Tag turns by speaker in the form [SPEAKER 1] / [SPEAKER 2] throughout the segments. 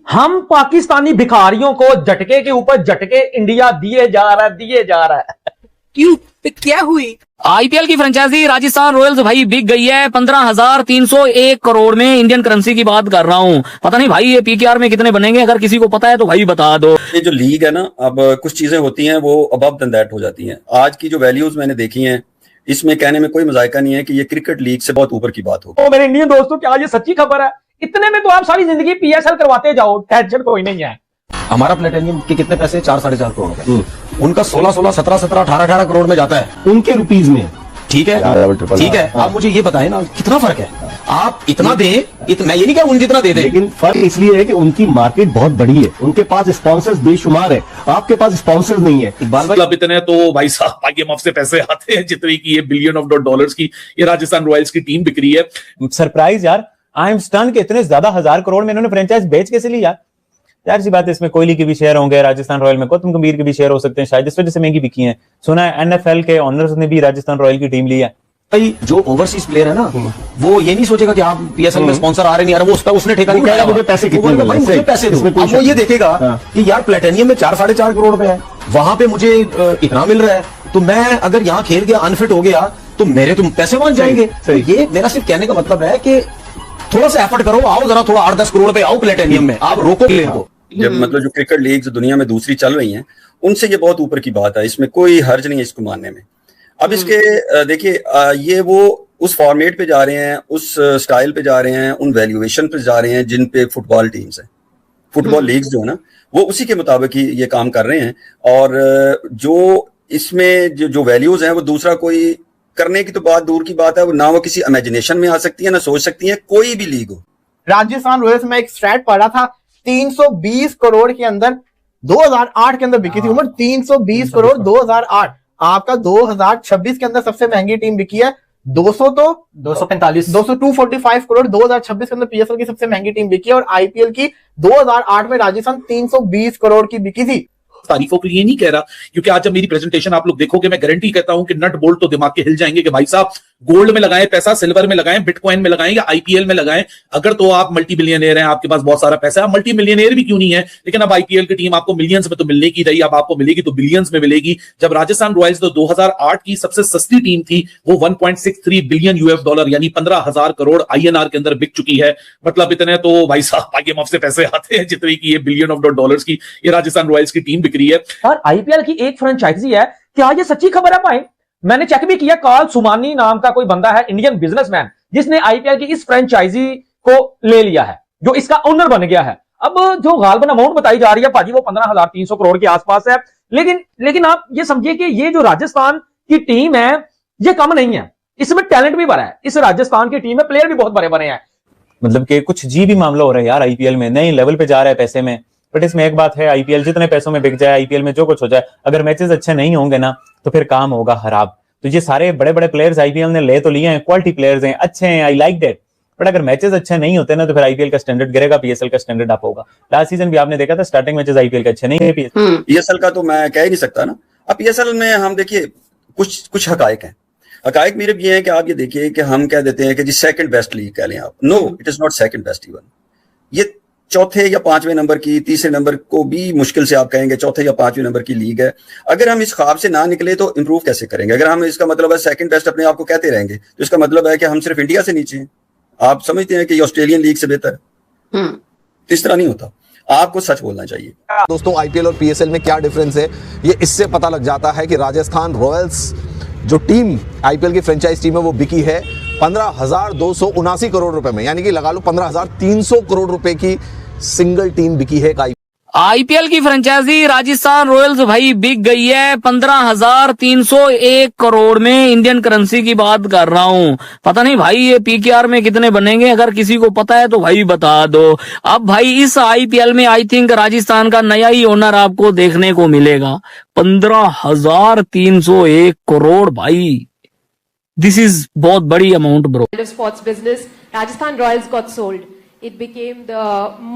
[SPEAKER 1] हम पाकिस्तानी भिखारियों को झटके के ऊपर झटके इंडिया दिए जा रहा है।
[SPEAKER 2] क्यों? क्या हुई?
[SPEAKER 3] आईपीएल की फ्रेंचाइजी राजस्थान रॉयल्स भाई बिक गई है 15,301 करोड़ में। इंडियन करेंसी की बात कर रहा हूँ। पता नहीं भाई ये पीकेआर में कितने बनेंगे, अगर किसी को पता है तो भाई बता दो।
[SPEAKER 4] ये जो लीग है ना, अब कुछ चीजें होती हैं वो अबव देन दैट हो जाती हैं। आज की जो वैल्यूज मैंने देखी हैं, इसमें कहने में कोई मजायका नहीं है कि ये क्रिकेट लीग से बहुत ऊपर की बात हो।
[SPEAKER 1] तो मेरे इंडियन दोस्तों, क्या ये सच्ची खबर है? इतने में तो आप सारी जिंदगी पीएसएल करवाते जाओ, टेंशन कोई नहीं है।
[SPEAKER 5] हमारा प्लेटिनियम के कितने पैसे? 4-4.5 करोड़ है। उनका 16-16, 17-17, 18-18 करोड़ में जाता है उनके रुपीज में। ठीक है, ठीक है। आप मुझे ये बताएं ना, कितना फर्क है? आप इतना दे, मैं ये नहीं कह उन जितना दे दे,
[SPEAKER 6] लेकिन फर्क इसलिए है कि उनकी मार्केट बहुत बड़ी है, उनके पास स्पॉन्सर्स बेशुमार है, आपके पास स्पॉन्सर्स नहीं है।
[SPEAKER 7] मतलब इतने तो भाई साहब आईएमएफ से पैसे आते हैं जितने की ये बिलियन ऑफ डॉलर्स की ये राजस्थान रॉयल्स की टीम बिक रही है।
[SPEAKER 8] सरप्राइज यार, आई एम स्टन के इतने ज्यादा 1000 करोड़ में इन्होंने फ्रेंचाइज बेच कैसे ली यार? यार सी बात है, इसमें कोहली के भी शेयर होंगे राजस्थान रॉयल में, गौतम गंभीर के भी शेयर हो सकते हैं शायद, इस वजह से महंगी बिकी है। सुना है एनएफएल के ऑनर्स ने भी राजस्थान रॉयल की टीम ली है।
[SPEAKER 5] भाई जो ओवरसीज प्लेयर है ना, वो ये नहीं सोचेगा कि आप पीएसएल में स्पॉन्सर आ रहे नहीं आ रहे, वो उसका उसने ठेका नहीं
[SPEAKER 6] कहेगा मुझे पैसे कितने मिल रहे हैं,
[SPEAKER 5] मुझे पैसे दो। अब वो ये देखेगा कि यार प्लेटिनियम में 4-4.5 करोड़ रुपए है, वहां पे मुझे इतना मिल रहा है, तो मैं अगर यहाँ खेल गया अनफिट हो गया तो मेरे तुम पैसे पहुंच जाएंगे। ये मेरा सिर्फ कहने का मतलब है कि थोड़ा सा एफर्ट करो, आओ जरा थोड़ा 8-10 करोड़ पे आओ प्लेटिनियम में, आप रोको प्लेयर को।
[SPEAKER 4] जब मतलब जो क्रिकेट लीग दुनिया में दूसरी चल रही हैं, उनसे ये बहुत ऊपर की बात है, इसमें कोई हर्ज नहीं है इसको मानने में। अब इसके देखिए, ये वो उस फॉर्मेट पे जा रहे हैं, उस स्टाइल पे जा रहे हैं, उन वैल्यूएशन पे जा रहे हैं जिन पे फुटबॉल टीम्स हैं, फुटबॉल लीग्स जो है ना, वो उसी के मुताबिक ही ये काम कर रहे हैं। और जो इसमें जो वैल्यूज हैं, वो दूसरा कोई करने की तो बात दूर की बात है, ना वो किसी इमेजिनेशन में आ सकती है, ना सोच सकती है कोई भी लीग हो।
[SPEAKER 9] राजस्थान रॉयल्स में एक स्टैट पढ़ा था, 320 करोड़ के अंदर 2008 के अंदर बिकी थी। उम्र 320 करोड़ 2008। आपका 2026 के अंदर सबसे महंगी टीम बिकी है 245 करोड़ 2026 के अंदर पीएसएल की सबसे महंगी टीम बिकी है। और आईपीएल की 2008 में राजस्थान 320 करोड़ की बिकी थी।
[SPEAKER 7] तारीफों के लिए नहीं कह रहा, क्योंकि आज जब मेरी प्रेजेंटेशन आप लोग देखोगे, मैं गारंटी कहता हूं कि नट बोल्ट तो दिमाग के हिल जाएंगे कि भाई साहब गोल्ड में लगाएं पैसा, सिल्वर में लगाएं, बिटकॉइन में लगाएं या आईपीएल में लगाएं। अगर तो आप मल्टी बिलियनियर हैं, आपके पास बहुत सारा पैसा है, मल्टी मिलियनियर भी क्यों नहीं है, लेकिन अब आईपीएल की टीम आपको मिलियंस में तो मिलने की रही, अब आपको मिलेगी तो बिलियंस में मिलेगी। जब राजस्थान रॉयल्स तो 2008 की सबसे सस्ती टीम थी, वो 1.63 बिलियन यूएस डॉलर यानी 15,000 करोड़ आईएनआर के अंदर बिक चुकी है। मतलब इतने तो भाई साहब आईएमएफ से पैसे आते हैं जितने की ये बिलियन ऑफ डॉलर्स की ये राजस्थान रॉयल्स की टीम बिक रही है।
[SPEAKER 1] और आईपीएल की एक फ्रेंचाइजी है, क्या ये सच्ची खबर है भाई? मैंने चेक भी किया, कार्ल सुमानी नाम का कोई बंदा है, इंडियन बिजनेसमैन, जिसने आईपीएल की इस फ्रेंचाइजी को ले लिया है, जो इसका ओनर बन गया है। अब जो गालबन अमाउंट बताई जा रही है भाजी, वो 15,300 करोड़ के आसपास है। लेकिन आप ये समझिए कि ये जो राजस्थान की टीम है, ये कम नहीं है, इसमें टैलेंट भी भरा है। इस राजस्थान की टीम में प्लेयर भी बहुत बड़े बने हैं।
[SPEAKER 8] मतलब कि कुछ जी भी मामला हो रहा है यार, आईपीएल में नए लेवल पे जा रहा है पैसे में। बट इसमें एक बात है, आईपीएल जितने पैसों में बिक जाए, आईपीएल में जो कुछ हो जाए, अगर मैचेस अच्छे नहीं होंगे ना तो फिर काम होगा खराब। तो ये सारे बड़े बड़े प्लेयर्स आईपीएल ने ले तो लिए हैं, क्वालिटी प्लेयर्स हैं, अच्छे हैं, आई लाइक दैट। बट अगर मैचेस अच्छे नहीं होते ना तो फिर आईपीएल का स्टैंडर्ड गिरेगा, पीएसएल का स्टैंडर्ड अप होगा। लास्ट सीजन भी आपने देखा था, स्टार्टिंग मैचेस आईपीएल के अच्छे नहीं है।
[SPEAKER 4] पीएसएल का तो मैं कह ही नहीं सकता ना। अब पीएसएल में हम देखिए कुछ हकायक हैं। हकायक मेरे ये है कि आप ये देखिए कि हम कह देते हैं कि जी सेकंड बेस्ट लीग कह लें आप। No, it is not second best even. ये चौथे या पांचवें नंबर की, तीसरे नंबर को भी मुश्किल से आप कहेंगे चौथे या पांचवें नंबर की लीग है। अगर हम इस ख्वाब से ना निकले तो इंप्रूव कैसे करेंगे? अगर हम इसका मतलब है सेकंड बेस्ट अपने आप को कहते रहेंगे तो इसका मतलब है कि हम सिर्फ इंडिया से नीचे हैं। आप समझते हैं कि ये ऑस्ट्रेलियन लीग से बेहतर है? तो इस तरह नहीं होता, आपको सच बोलना चाहिए।
[SPEAKER 10] दोस्तों, आईपीएल और पीएसएल में क्या डिफरेंस है, ये इससे पता लग जाता है कि राजस्थान रॉयल्स जो टीम आईपीएल की फ्रेंचाइज टीम है वो बिकी है 15,279 करोड़ रुपए में, यानी कि लगा लो 15,300 करोड़ रुपए की सिंगल टीम बिकी है।
[SPEAKER 3] आईपीएल की फ्रेंचाइजी राजस्थान रॉयल्स भाई बिक गई है 15,301 करोड़ में। इंडियन करेंसी की बात कर रहा हूं। पता नहीं भाई ये पीकेआर में कितने बनेंगे, अगर किसी को पता है तो भाई बता दो। अब भाई इस आईपीएल में आई थिंक राजस्थान का नया ही ओनर आपको देखने को मिलेगा। 15,301 करोड़ भाई, दिस इज बहुत बड़ी amount bro.
[SPEAKER 11] Sports business, Rajasthan Royals got sold. It became the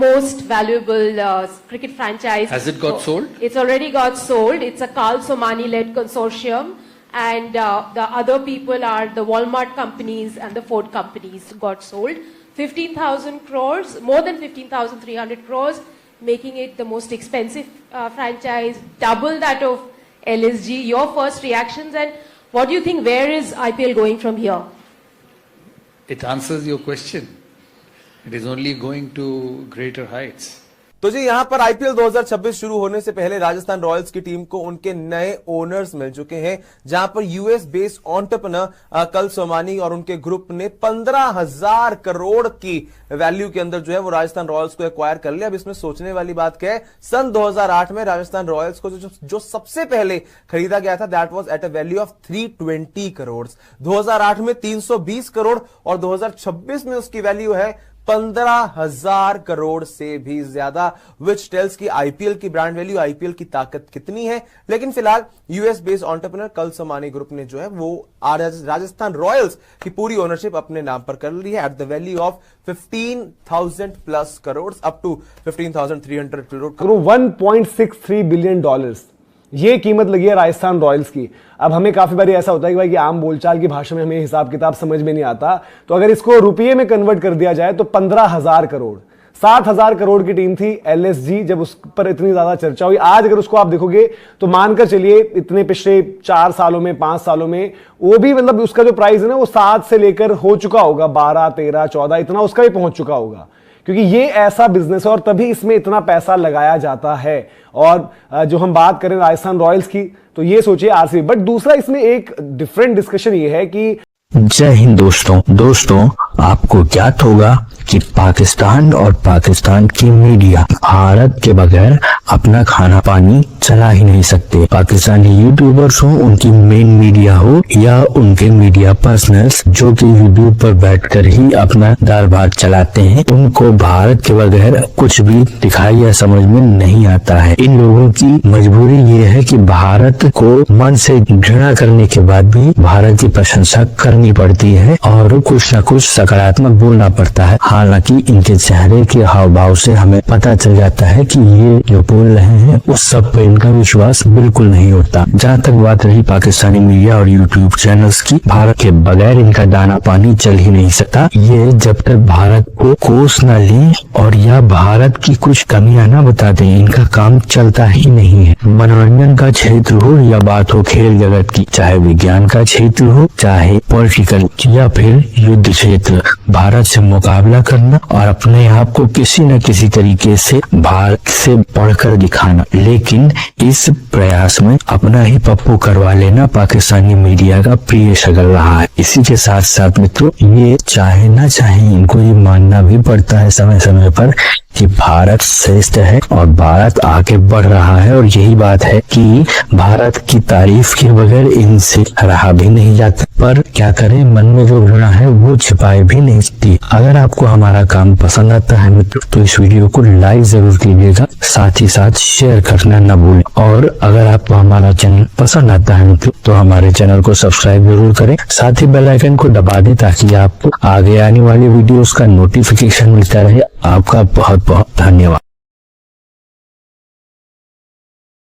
[SPEAKER 11] most valuable cricket franchise.
[SPEAKER 2] Has it got sold?
[SPEAKER 11] It's already got sold. It's a Carl Somani-led consortium, and the other people are the Walmart companies and the Ford companies got sold. 15,000 crores, more than 15,300 crores, making it the most expensive franchise, double that of LSG. Your first reactions, and what do you think, where is IPL going from here?
[SPEAKER 2] It answers your question. It is only going to greater heights.
[SPEAKER 10] तो जी यहाँ पर IPL 2026 शुरू होने से पहले Rajasthan Royals की team को उनके नए ओनर्स मिल चुके हैं, जहां पर यूएस बेस्ड एंटरप्रेन्योर कल सोमानी और उनके ग्रुप ने 15,000 करोड़ की वैल्यू के अंदर जो है वो राजस्थान रॉयल्स को एक्वायर कर लिया। अब इसमें सोचने वाली बात क्या है, सन 2008 में राजस्थान रॉयल्स को जो सबसे पहले खरीदा गया था, that was at a value of 320 crore. 2008 में 320 करोड़ और 2026 में उसकी वैल्यू है 15,000 करोड़ से भी ज्यादा, विच टेल्स की आईपीएल की ब्रांड वैल्यू, आईपीएल की ताकत कितनी है। लेकिन फिलहाल यूएस बेस्ड एंटरप्रेन्योर कल सोमानी ग्रुप ने जो है वो राजस्थान रॉयल्स की पूरी ओनरशिप अपने नाम पर कर ली है at the value of 15,000 plus crore, up to 15,300 crore.
[SPEAKER 12] 1.63 billion dollars ये कीमत लगी है राजस्थान रॉयल्स की। अब हमें काफी बार ऐसा होता है कि भाई कि आम बोलचाल की भाषा में हमें हिसाब किताब समझ में नहीं आता, तो अगर इसको रुपये में कन्वर्ट कर दिया जाए तो 15,000 करोड़, 7,000 करोड़ की टीम थी एलएसजी, जब उस पर इतनी ज्यादा चर्चा हुई। आज अगर उसको आप देखोगे तो मानकर चलिए इतने पिछले 4 सालों में 5 सालों में वो भी मतलब उसका जो प्राइस है ना वो 7 से लेकर हो चुका होगा 12, 13, 14, इतना उसका भी पहुंच चुका होगा, क्योंकि ये ऐसा बिजनेस है और तभी इसमें इतना पैसा लगाया जाता है। और जो हम बात करें राजस्थान रॉयल्स की तो ये सोचिए आरसीबी। बट दूसरा इसमें एक डिफरेंट डिस्कशन ये है कि
[SPEAKER 13] जय हिंद दोस्तों आपको ज्ञात होगा कि पाकिस्तान और पाकिस्तान की मीडिया भारत के बगैर अपना खाना पानी चला ही नहीं सकते। पाकिस्तानी यूट्यूबर्स हो, उनकी मेन मीडिया हो या उनके मीडिया पर्सनल्स जो कि यूट्यूब पर बैठकर ही अपना दाल भात चलाते हैं, उनको भारत के बगैर कुछ भी दिखाई या समझ में नहीं आता है। इन लोगों की मजबूरी ये है कि भारत को मन से घृणा करने के बाद भी भारत की प्रशंसा करनी पड़ती है और कुछ न कुछ सकारात्मक बोलना पड़ता है। हालांकि इनके चेहरे के हाव भाव से हमें पता चल जाता है कि ये जो बोल रहे हैं उस सब पे इनका विश्वास बिल्कुल नहीं होता। जहाँ तक बात रही पाकिस्तानी मीडिया और यूट्यूब चैनल्स की, भारत के बगैर इनका दाना पानी चल ही नहीं सकता। ये जब तक भारत को कोस न लें और या भारत की कुछ कमियां न बता दें, इनका काम चलता ही नहीं है। मनोरंजन का क्षेत्र हो या बात हो खेल जगत की, चाहे विज्ञान का क्षेत्र हो, चाहे पॉलिटिकल या फिर युद्ध क्षेत्र, भारत से मुकाबला करना और अपने आप को किसी न किसी तरीके से भारत से बढ़कर दिखाना, लेकिन इस प्रयास में अपना ही पप्पू करवा लेना पाकिस्तानी मीडिया का प्रिय शगल रहा है। इसी के साथ साथ मित्रों, ये चाहे ना चाहे इनको ये मानना भी पड़ता है समय समय पर कि भारत श्रेष्ठ है और भारत आगे बढ़ रहा है, और यही बात है कि भारत की तारीफ के बगैर इनसे रहा भी नहीं जाता। पर क्या करें, मन में जो घृणा है वो छिपाए भी नहीं सकती। अगर आपको हमारा काम पसंद आता है मित्रों तो इस वीडियो को लाइक जरूर कीजिएगा, साथ ही साथ शेयर करना न भूलें। और अगर आपको हमारा चैनल पसंद आता है मित्रों तो हमारे चैनल को सब्सक्राइब जरूर करें, साथ ही बेल आइकन को दबा दें ताकि आपको आगे आने वाली वीडियोस का नोटिफिकेशन मिलता रहे। आपका बहुत बहुत धन्यवाद।